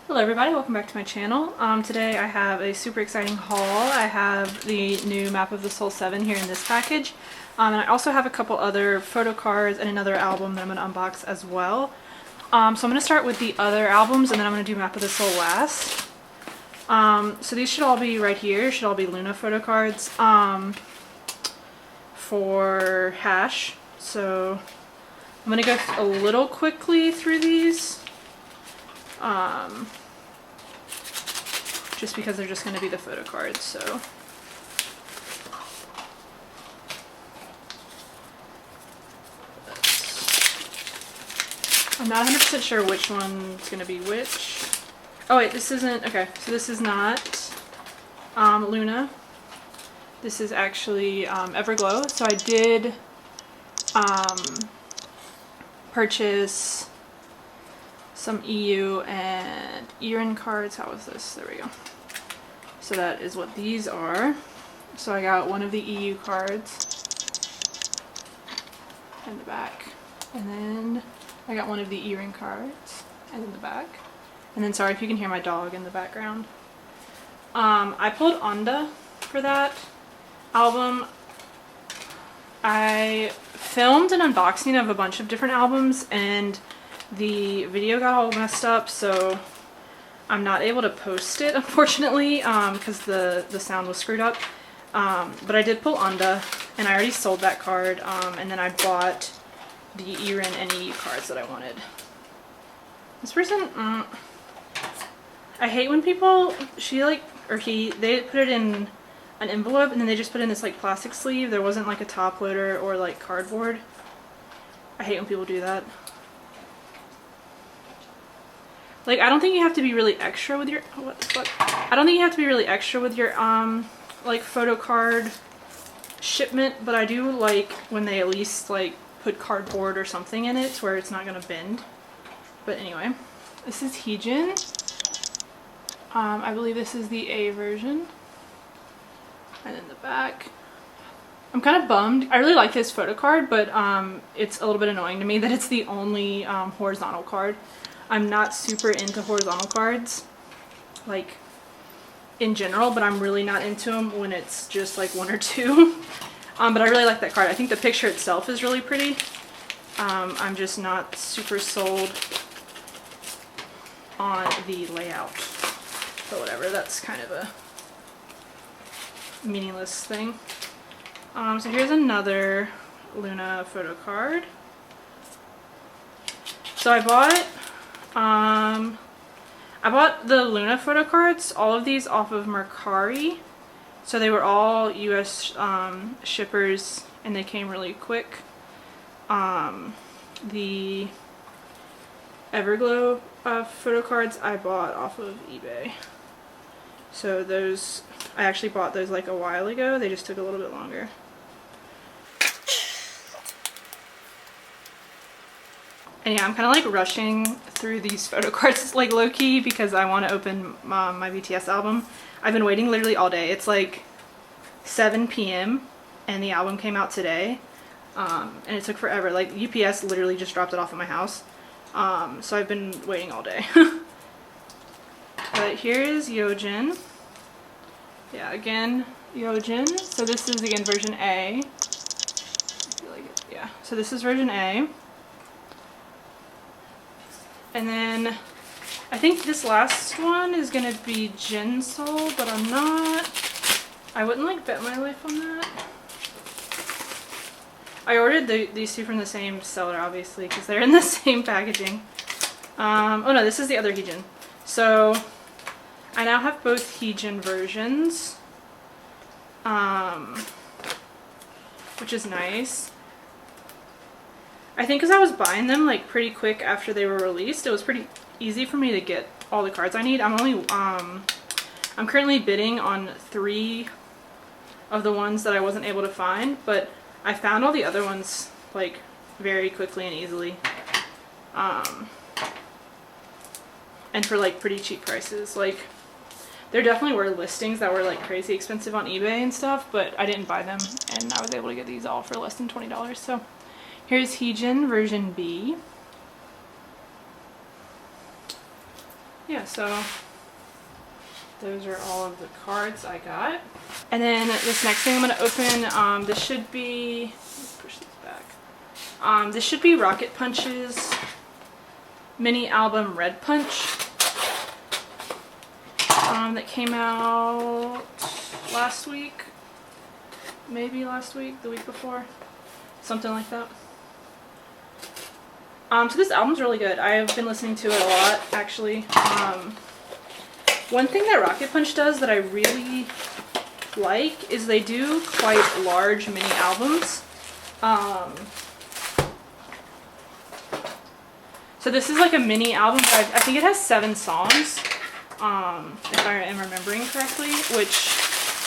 Hello everybody, welcome back to my channel. Today I have a super exciting haul. I have the new Map of the Soul 7 here in this package. And I also have a couple other photo cards and another album that I'm going to unbox as well. So I'm going to start with the other albums and then I'm going to do Map of the Soul last. So these should all be right here, should all be Luna photo cards for Hash. So I'm going to go a little quickly through these. Just because they're just going to be the photo cards, so. I'm not 100% sure which one's going to be which. Oh wait, this isn't, okay, so this is not Luna. This is actually Everglow. So I did purchase some EU and Iran cards. How was this? There we go. So that is what these are. So I got one of the EU cards in the back, and then I got one of the Iran cards and in the back, and then sorry if you can hear my dog in the background. I pulled Onda for that album. I filmed an unboxing of a bunch of different albums and the video got all messed up, so I'm not able to post it, unfortunately, because the sound was screwed up. But I did pull Onda, and I already sold that card, and then I bought the Iran and EU cards that I wanted. This person, I hate when people, they put it in an envelope, and then they just put in this, like, plastic sleeve. There wasn't, like, a top loader or, like, cardboard. I hate when people do that. Like, I don't think you have to be really extra with your, what the fuck? I don't think you have to be really extra with your, like, photo card shipment, but I do like when they at least, like, put cardboard or something in it where it's not gonna bend. But anyway, this is Heejin. I believe this is the A version. And then the back. I'm kind of bummed. I really like this photo card, but it's a little bit annoying to me that it's the only horizontal card. I'm not super into horizontal cards, like, in general, but I'm really not into them when it's just, like, one or two. But I really like that card. I think the picture itself is really pretty. I'm just not super sold on the layout. But whatever, that's kind of a meaningless thing. So here's another Luna photo card. So I bought the Luna photo cards, all of these off of Mercari. So they were all US shippers and they came really quick. The Everglow photo cards I bought off of eBay. So those, I actually bought those like a while ago, they just took a little bit longer. And yeah, I'm kind of like rushing through these photo cards like low-key because I want to open my BTS album. I've been waiting literally all day. It's like 7 p.m. and the album came out today. And it took forever. Like UPS literally just dropped it off at my house. So I've been waiting all day. But here is Yeojin. Yeah, again, Yeojin. So this is again version A. I feel like it, yeah. So this is version A. And then I think this last one is going to be Jinsoul, but I'm not, I wouldn't like bet my life on that. I ordered these two from the same seller, obviously, because they're in the same packaging. Oh no, this is the other Heejin. So I now have both Heejin versions, which is nice. I think because I was buying them like pretty quick after they were released, it was pretty easy for me to get all the cards I need. I'm currently bidding on 3 of the ones that I wasn't able to find, but I found all the other ones like very quickly and easily. And for like pretty cheap prices. Like there definitely were listings that were like crazy expensive on eBay and stuff, but I didn't buy them and I was able to get these all for less than $20. So here's Heejin version B. yeah, so those are all of the cards I got. And then this next thing I'm going to open, this should be, let's push these back. This should be Rocket Punch's mini album Red Punch. That came out last week. Maybe last week, the week before. Something like that. So this album's really good. I've been listening to it a lot, actually. One thing that Rocket Punch does that I really like is they do quite large mini albums. So this is like a mini album, but I think it has 7 songs, if I am remembering correctly, which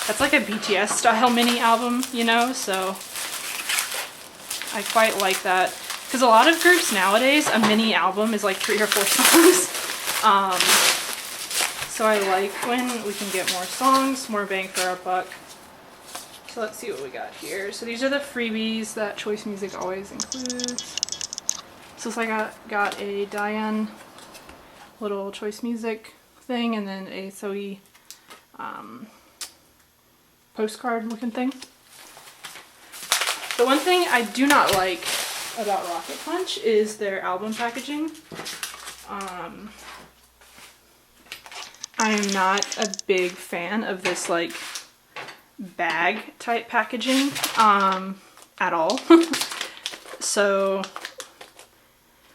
that's like a BTS style mini album, you know, so I quite like that. Because a lot of groups nowadays, a mini album is like 3 or 4 songs. So I like when we can get more songs, more bang for our buck. So let's see what we got here. So these are the freebies that Choice Music always includes. So I got a Diane little Choice Music thing, and then a Soe postcard looking thing. The one thing I do not like about Rocket Punch is their album packaging. I am not a big fan of this like bag type packaging at all. So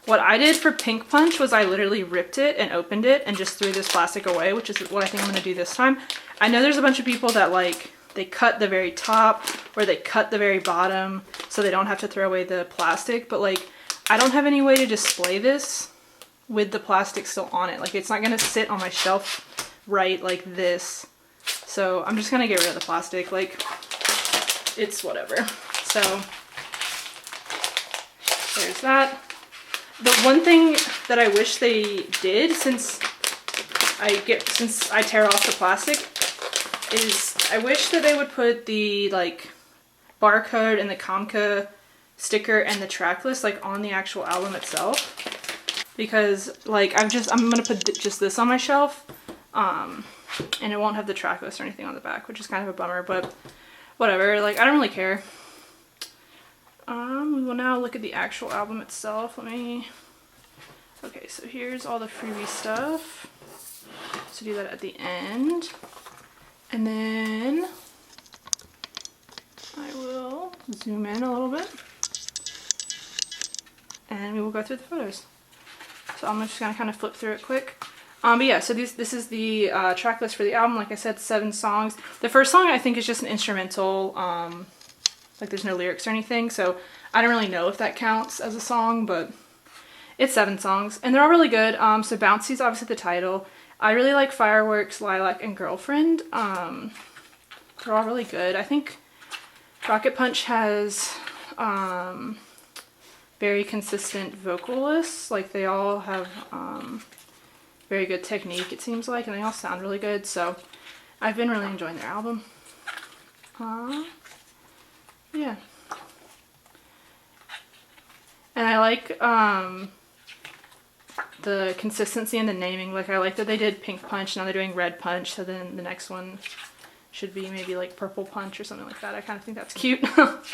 what I did for Pink Punch was I literally ripped it and opened it and just threw this plastic away, which is what I think I'm going to do this time. I know there's a bunch of people that like, they cut the very top or they cut the very bottom so they don't have to throw away the plastic, but like I don't have any way to display this with the plastic still on it. Like it's not going to sit on my shelf right like this. So I'm just going to get rid of the plastic. Like it's whatever. So there's that. The one thing that I wish they did since I tear off the plastic is I wish that they would put the like barcode and the Kamka sticker and the track list like on the actual album itself, because like I'm gonna put just this on my shelf and it won't have the track list or anything on the back, which is kind of a bummer, but whatever, like I don't really care. We will now look at the actual album itself. Okay, so here's all the freebie stuff. So do that at the end. And then I will zoom in a little bit. And we will go through the photos. So I'm just gonna kind of flip through it quick. But yeah, so this is the track list for the album. Like I said, 7 songs. The first song I think is just an instrumental, like there's no lyrics or anything, so I don't really know if that counts as a song, but it's 7 songs, and they're all really good. So Bouncy's obviously the title. I really like Fireworks, Lilac, and Girlfriend. They're all really good. I think Rocket Punch has very consistent vocalists. Like they all have very good technique, it seems like, and they all sound really good, so I've been really enjoying their album. Yeah. And I like the consistency in the naming. Like I like that they did Pink Punch, now they're doing Red Punch, so then the next one should be maybe like Purple Punch or something like that. I kind of think that's cute. But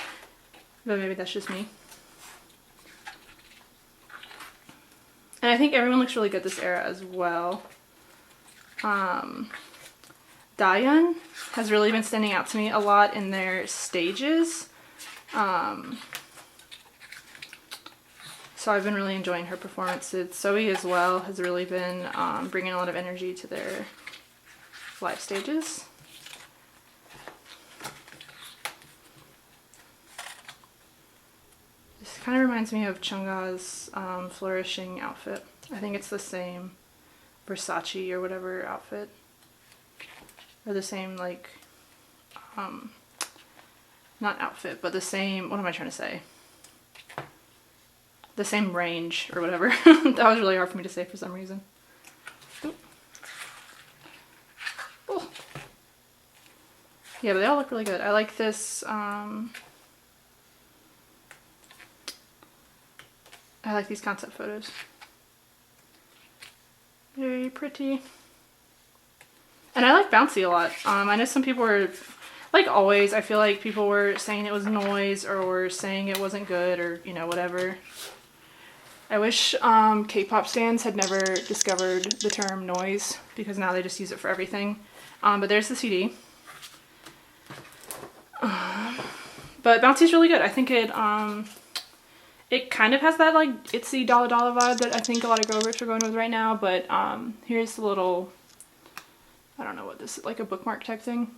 maybe that's just me. And I think everyone looks really good this era as well. Daeyeon has really been standing out to me a lot in their stages. So I've been really enjoying her performances. Soe as well has really been bringing a lot of energy to their live stages. This kind of reminds me of Chungha's Flourishing outfit. I think it's the same Versace or whatever outfit. Or the same like, not outfit, but the same, what am I trying to say? The same range or whatever. That was really hard for me to say for some reason. Oop. Oh. Yeah, but they all look really good. I like this, I like these concept photos. Very pretty. And I like Bouncy a lot. I know some people were, like always, I feel like people were saying it was noise or were saying it wasn't good or, you know, whatever. I wish K-pop stands had never discovered the term noise because now they just use it for everything. But there's the CD. But Bouncy's really good. I think it kind of has that like itsy Dollar Dollar vibe that I think a lot of girl groups are going with right now. But here's the little, I don't know what this is, like a bookmark type thing.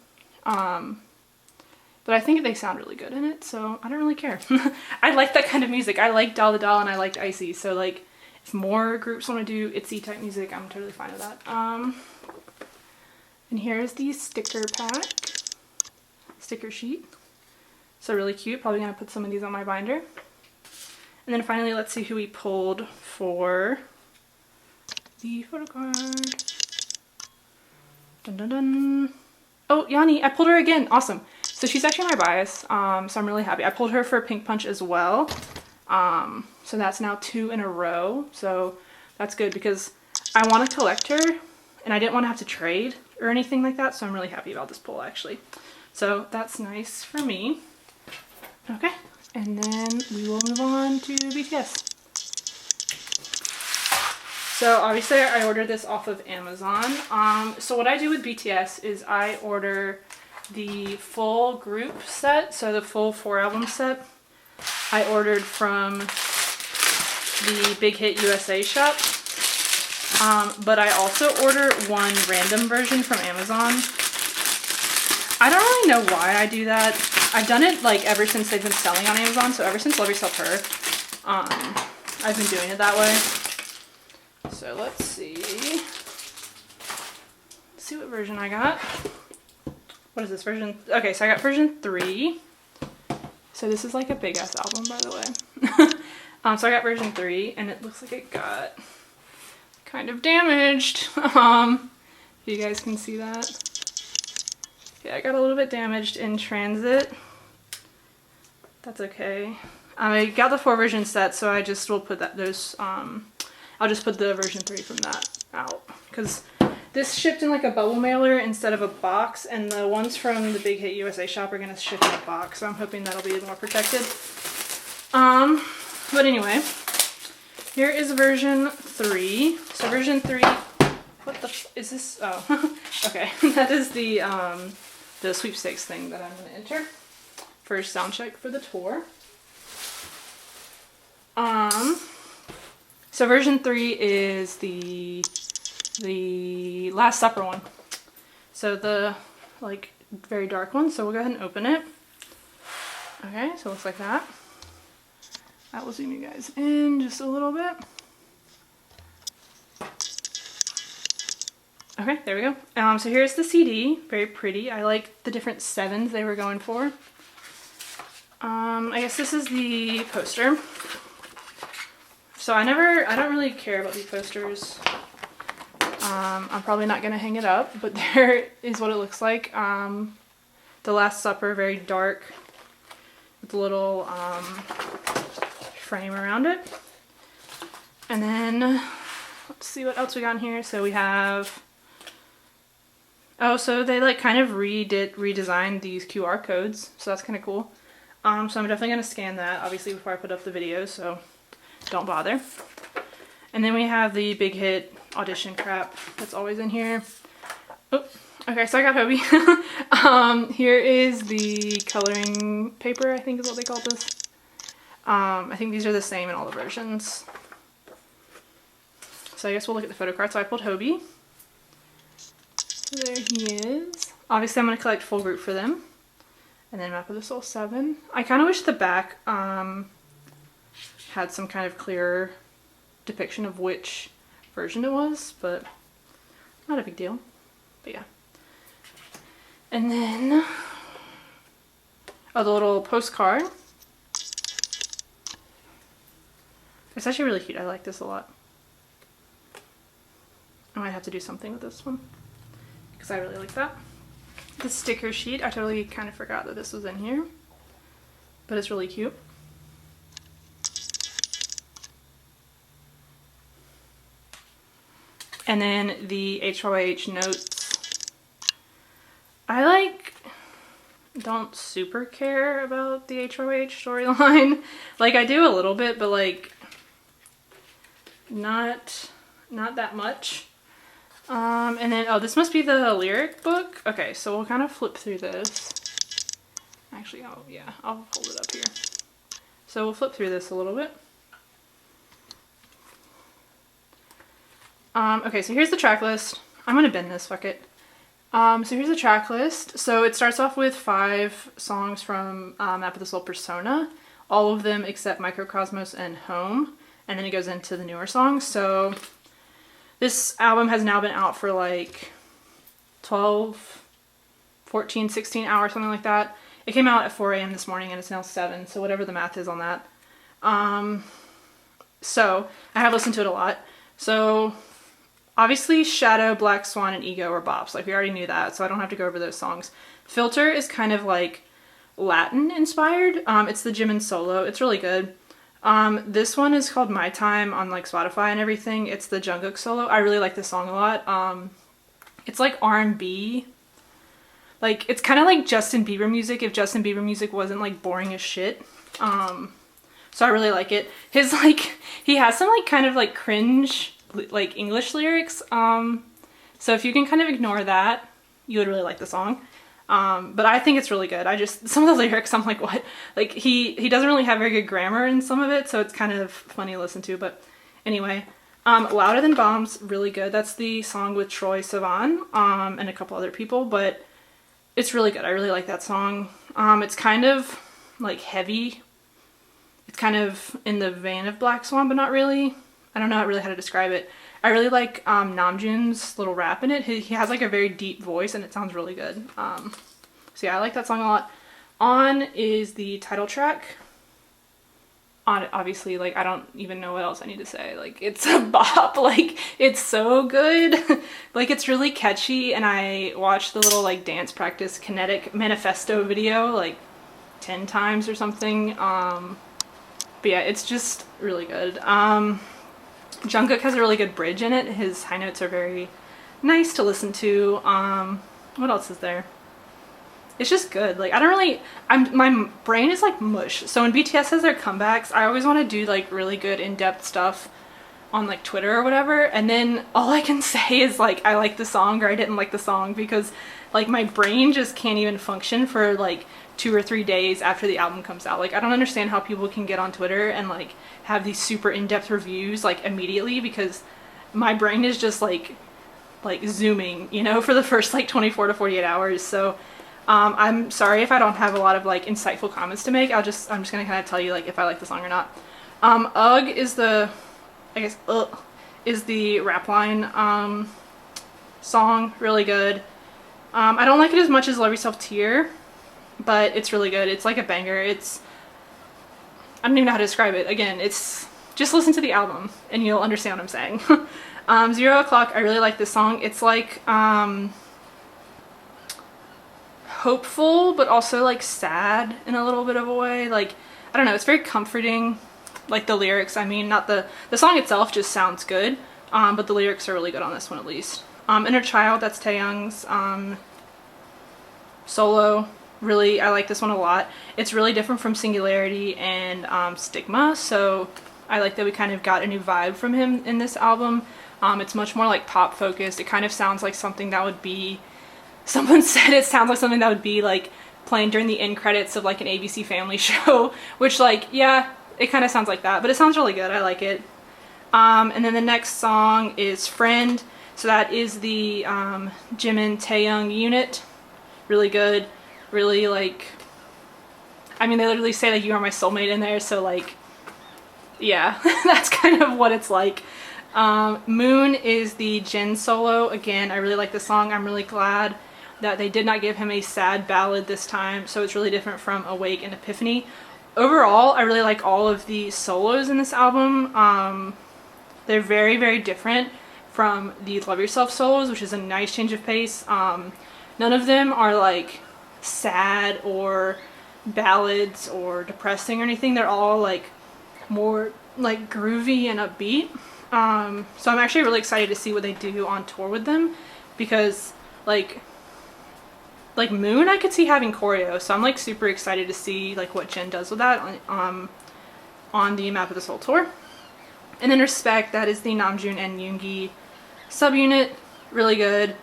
But I think they sound really good in it, so I don't really care. I like that kind of music. I like Dollar Dollar and I liked Icy, so like if more groups want to do itsy type music, I'm totally fine with that. And here's the sticker pack, sticker sheet. So really cute. Probably gonna put some of these on my binder. And then finally, let's see who we pulled for the Photocard. Dun dun dun. Oh, Yanni, I pulled her again. Awesome. So she's actually my bias, so I'm really happy. I pulled her for Pink Punch as well. So that's now 2 in a row. So that's good because I want to collect her and I didn't want to have to trade or anything like that. So I'm really happy about this pull actually. So that's nice for me. Okay, and then we will move on to BTS. So obviously I ordered this off of Amazon. So what I do with BTS is I order the full group set, so the full 4 album set. I ordered from the Big Hit USA shop. But I also order one random version from Amazon. I don't really know why I do that. I've done it like ever since they've been selling on Amazon, so ever since Love Yourself Her, I've been doing it that way. So let's see. Let's see what version I got. What is this version? Okay, so I got version 3. So this is like a big ass album, by the way. So I got version 3, and it looks like it got kind of damaged. If you guys can see that. Yeah, I got a little bit damaged in transit. That's okay. I got the 4 version set, so I just will put that I'll just put the version 3 from that out because this shipped in like a bubble mailer instead of a box, and the ones from the Big Hit USA shop are gonna ship in a box, so I'm hoping that'll be more protected. But anyway, here is version 3. So version 3, what the is this? Oh, okay. That is the sweepstakes thing that I'm gonna enter for sound check for the tour. So version 3 is the Last Supper one. So the like very dark one. So we'll go ahead and open it. Okay, so it looks like that. I will zoom you guys in just a little bit. Okay, there we go. So here's the CD. Very pretty. I like the different 7s they were going for. I guess this is the poster. So I don't really care about these posters. I'm probably not going to hang it up, but there is what it looks like. The Last Supper, very dark, with a little frame around it. And then, let's see what else we got in here. So we have, oh, so they like kind of redesigned these QR codes, so that's kind of cool. So I'm definitely going to scan that, obviously, before I put up the video, so don't bother. And then we have the Big Hit audition crap that's always in here. Oh, okay, so I got Hobie. Here is the coloring paper, I think is what they call this. I think these are the same in all the versions. So I guess we'll look at the photo card. So I pulled Hobie. There he is. Obviously I'm going to collect full group for them. And then Map of the Soul 7. I kind of wish the back had some kind of clearer depiction of which version it was, but not a big deal. But yeah. And then, oh, the little postcard. It's actually really cute. I like this a lot. I might have to do something with this one because I really like that. The sticker sheet, I totally kind of forgot that this was in here, but it's really cute. And then the HOH notes. I like don't super care about the HOH storyline. Like I do a little bit, but like not that much. And then, oh, this must be the lyric book. Okay, so we'll kind of flip through this. Actually, oh yeah, I'll hold it up here. So we'll flip through this a little bit. Okay, so here's the track list. I'm gonna bend this, fuck it. So here's the track list. So it starts off with 5 songs from Map of the Soul Persona. All of them except Microcosmos and Home. And then it goes into the newer songs. So this album has now been out for like 12, 14, 16 hours, something like that. It came out at 4 a.m. this morning and it's now 7, so whatever the math is on that. So I have listened to it a lot. So obviously Shadow, Black Swan, and Ego are bops. Like we already knew that, so I don't have to go over those songs. Filter is kind of like Latin inspired. It's the Jimin solo. It's really good. This one is called My Time on like Spotify and everything. It's the Jungkook solo. I really like this song a lot. It's like R&B. Like it's kind of like Justin Bieber music if Justin Bieber music wasn't like boring as shit. So I really like it. His like, he has some like kind of like cringe like English lyrics. So if you can kind of ignore that, you would really like the song. But I think it's really good. Some of the lyrics, I'm like, what? Like, he doesn't really have very good grammar in some of it, so it's kind of funny to listen to, but anyway. Louder Than Bombs, really good. That's the song with Troye Sivan, and a couple other people, but it's really good. I really like that song. It's kind of, like, heavy. It's kind of in the vein of Black Swan, but not really. I don't know really how to describe it. I really like Namjoon's little rap in it. He has like a very deep voice and it sounds really good. So yeah, I like that song a lot. On is the title track. On it, obviously, like I don't even know what else I need to say. Like it's a bop. Like it's so good. Like it's really catchy, and I watched the little like dance practice kinetic manifesto video like 10 times or something. But yeah, it's just really good. Jungkook has a really good bridge in it. His high notes are very nice to listen to. What else is there? It's just good. Like, my brain is like mush. So when BTS has their comebacks, I always want to do like really good in-depth stuff on like Twitter or whatever. And then all I can say is like, I like the song or I didn't like the song, because like my brain just can't even function for like 2 or 3 days after the album comes out. Like I don't understand how people can get on Twitter and like have these super in-depth reviews like immediately, because my brain is just like zooming, you know, for the first like 24 to 48 hours. So I'm sorry if I don't have a lot of like insightful comments to make. I'm just gonna kind of tell you like if I like the song or not. Ugh is the, I guess is the rap line song. Really good. I don't like it as much as Love Yourself Tear, but it's really good. It's like a banger. I don't even know how to describe it. Again, just listen to the album and you'll understand what I'm saying. 0 O'Clock, I really like this song. It's like hopeful, but also like sad in a little bit of a way. Like, I don't know, it's very comforting. Like the lyrics, I mean, not the song itself just sounds good, but the lyrics are really good on this one at least. Inner Child, that's Taeyoung's solo. Really, I like this one a lot. It's really different from Singularity and Stigma, so I like that we kind of got a new vibe from him in this album. It's much more like pop focused. It kind of sounds like something that would be, someone said it sounds like something that would be like playing during the end credits of like an ABC Family show, which like, yeah, it kind of sounds like that, but it sounds really good. I like it. And then the next song is Friend. So that is the Jimin Taeyoung unit. Really good. Really like, I mean, they literally say like you are my soulmate in there, so like, yeah, that's kind of what it's like. Moon is the Jin solo. Again, I really like this song. I'm really glad that they did not give him a sad ballad this time, so it's really different from Awake and Epiphany. Overall, I really like all of the solos in this album. They're very, very different from the Love Yourself solos, which is a nice change of pace. None of them are like sad or ballads or depressing or anything. They're all like more like groovy and upbeat. So I'm actually really excited to see what they do on tour with them, because like Moon I could see having choreo, so I'm like super excited to see like what Jin does with that on the Map of the Soul tour. And then Respect, that is the Namjoon and Yoongi subunit, really good.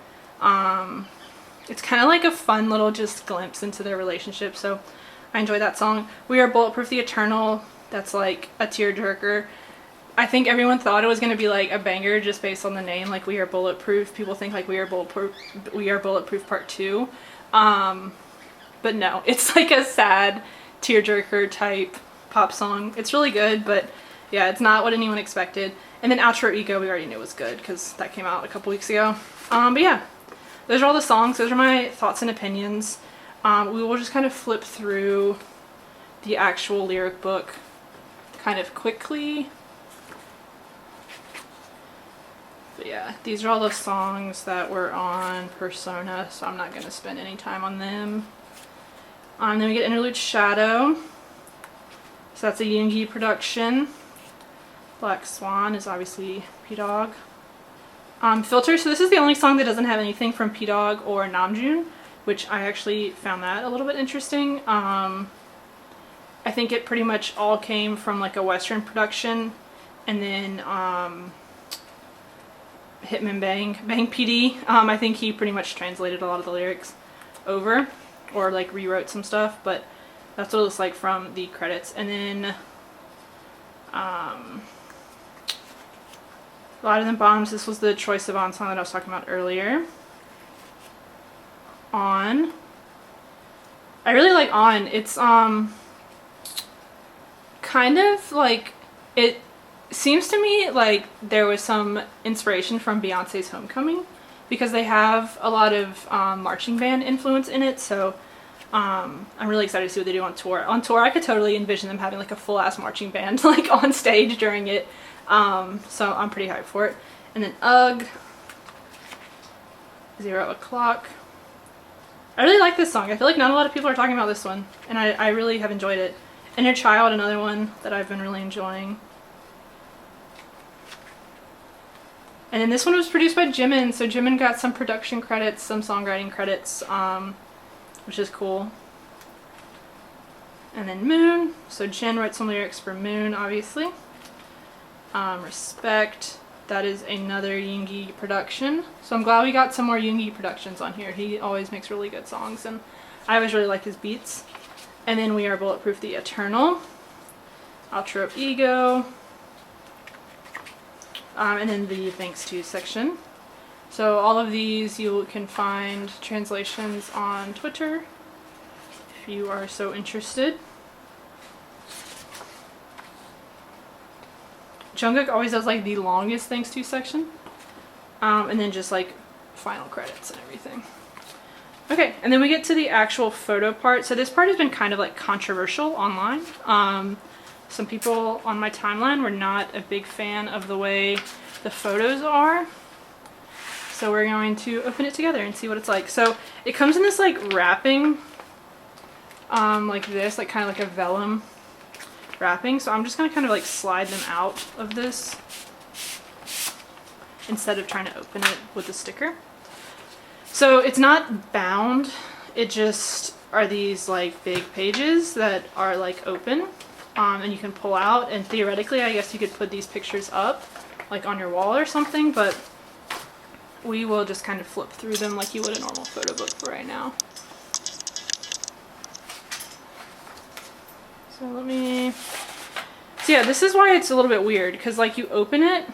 It's kind of like a fun little just glimpse into their relationship, so I enjoyed that song. We Are Bulletproof the Eternal, that's like a tearjerker. I think everyone thought it was going to be like a banger just based on the name, like We Are Bulletproof. People think like We Are Bulletproof Part 2. But no, it's like a sad tearjerker type pop song. It's really good, but yeah, it's not what anyone expected. And then Outro Ego, we already knew was good because that came out a couple weeks ago. But yeah, those are all the songs. Those are my thoughts and opinions. We will just kind of flip through the actual lyric book kind of quickly. But yeah, these are all the songs that were on Persona, so I'm not going to spend any time on them. Then we get Interlude Shadow. So that's a Yoongi production. Black Swan is obviously P-Dog. Filter, so this is the only song that doesn't have anything from P-Dog or Namjoon, which I actually found that a little bit interesting. I think it pretty much all came from like a Western production, and then Hitman Bang PD, I think he pretty much translated a lot of the lyrics over, or like rewrote some stuff, but that's what it looks like from the credits. And then Louder Than Bombs, this was the Troye Sivan song that I was talking about earlier. On, I really like On. It's kind of like, it seems to me like there was some inspiration from Beyonce's Homecoming, because they have a lot of marching band influence in it, so I'm really excited to see what they do on tour. On tour, I could totally envision them having like a full-ass marching band like on stage during it, so I'm pretty hyped for it. And then Ugh, 0 O'Clock. I really like this song. I feel like not a lot of people are talking about this one, and I really have enjoyed it. Inner Child, another one that I've been really enjoying. And then this one was produced by Jimin, so Jimin got some production credits, some songwriting credits, which is cool. And then Moon, so Jin wrote some lyrics for Moon, obviously. Respect, that is another Yoongi production. So I'm glad we got some more Yoongi productions on here. He always makes really good songs, and I always really like his beats. And then We Are Bulletproof the Eternal, Outro Ego, and then the Thanks To section. So all of these you can find translations on Twitter if you are so interested. Jungkook always does like the longest Thanks To section, and then just like final credits and everything. Okay, and then we get to the actual photo part. So this part has been kind of like controversial online. Some people on my timeline were not a big fan of the way the photos are. So we're going to open it together and see what it's like. So it comes in this like wrapping, like this, like kind of like a vellum wrapping. So I'm just gonna kind of like slide them out of this instead of trying to open it with the sticker. So it's not bound, it just are these like big pages that are like open, and you can pull out, and theoretically I guess you could put these pictures up like on your wall or something, but we will just kind of flip through them like you would a normal photo book for right now. So let me, so yeah, this is why it's a little bit weird, because like you open it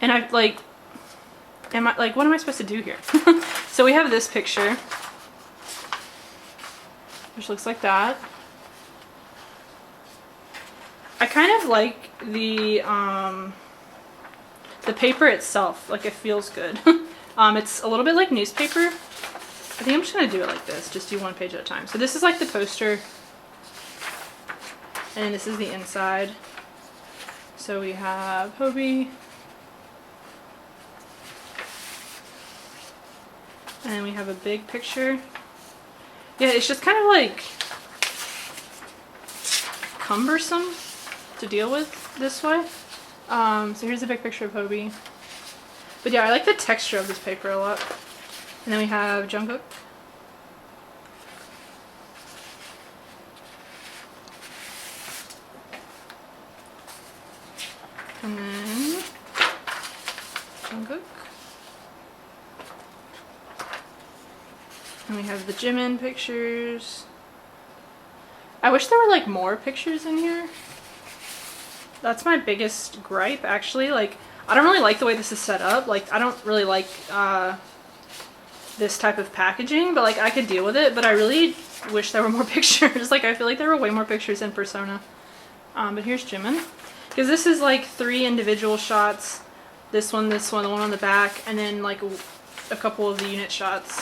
and I like, what am I supposed to do here? So we have this picture, which looks like that. I kind of like the paper itself, like it feels good. It's a little bit like newspaper. I think I'm just gonna do it like this, just do one page at a time. So this is like the poster, and this is the inside. So we have Hobie, and then we have a big picture. Yeah, it's just kind of like cumbersome to deal with this way. So here's a big picture of Hobie. But yeah, I like the texture of this paper a lot. And then we have Jungkook. And then Jungkook. And we have the Jimin pictures. I wish there were like more pictures in here. That's my biggest gripe, actually. Like, I don't really like the way this is set up. Like, I don't really like this type of packaging, but like I could deal with it. But I really wish there were more pictures. Like, I feel like there were way more pictures in Persona. But here's Jimin. Because this is like 3 individual shots. This one, the one on the back, and then like a couple of the unit shots.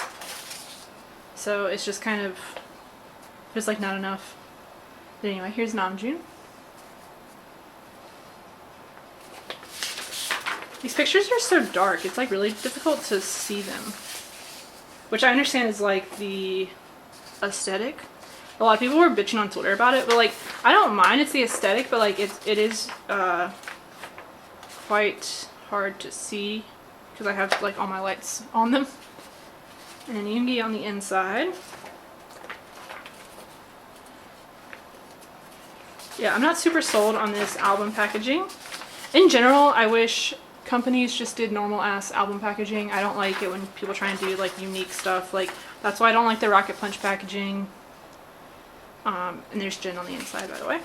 So it's just kind of, there's like not enough. But anyway, here's Namjoon. These pictures are so dark, it's like really difficult to see them. Which I understand is like the aesthetic. A lot of people were bitching on Twitter about it, but like, I don't mind it's the aesthetic, but like it is quite hard to see because I have like all my lights on them. And then Yoongi on the inside. Yeah, I'm not super sold on this album packaging. In general, I wish companies just did normal ass album packaging. I don't like it when people try and do like unique stuff. Like, that's why I don't like the Rocket Punch packaging. And there's Jin on the inside, by the way.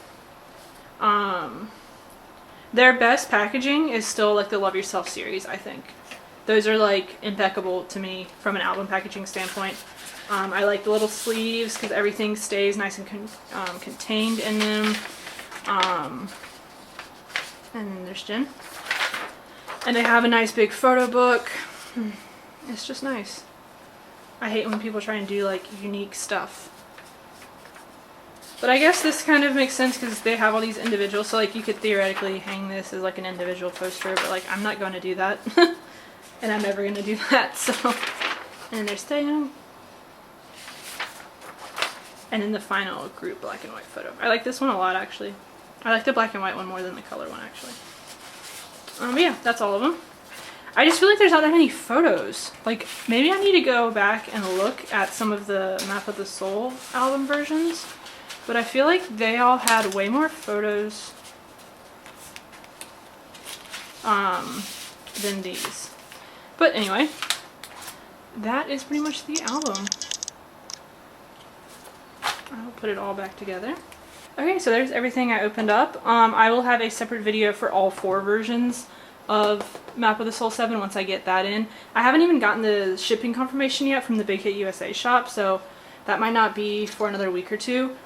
Their best packaging is still like the Love Yourself series, I think. Those are like impeccable to me from an album packaging standpoint. I like the little sleeves because everything stays nice and contained in them. And then there's Jin. And they have a nice big photo book. It's just nice. I hate when people try and do like unique stuff. But I guess this kind of makes sense because they have all these individuals. So like you could theoretically hang this as like an individual poster, but like I'm not going to do that. And I'm never going to do that, so. And then there's Taeyong. And then the final group black and white photo. I like this one a lot, actually. I like the black and white one more than the color one, actually. But yeah, that's all of them. I just feel like there's not that many photos. Like, maybe I need to go back and look at some of the Map of the Soul album versions. But I feel like they all had way more photos than these. But anyway, that is pretty much the album. I'll put it all back together. Okay, so there's everything I opened up. I will have a separate video for all 4 versions of Map of the Soul 7 once I get that in. I haven't even gotten the shipping confirmation yet from the Big Hit USA shop, so that might not be for another week or 2.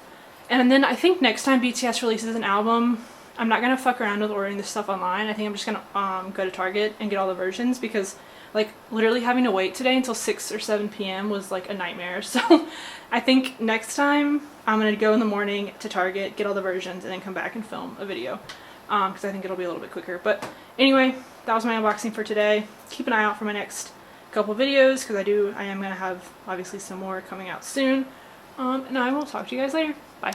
And then I think next time BTS releases an album, I'm not going to fuck around with ordering this stuff online. I think I'm just going to go to Target and get all the versions because like literally having to wait today until 6 or 7 p.m. was like a nightmare. So I think next time I'm going to go in the morning to Target, get all the versions, and then come back and film a video because I think it'll be a little bit quicker. But anyway, that was my unboxing for today. Keep an eye out for my next couple videos because I am going to have obviously some more coming out soon. And I will talk to you guys later. Bye.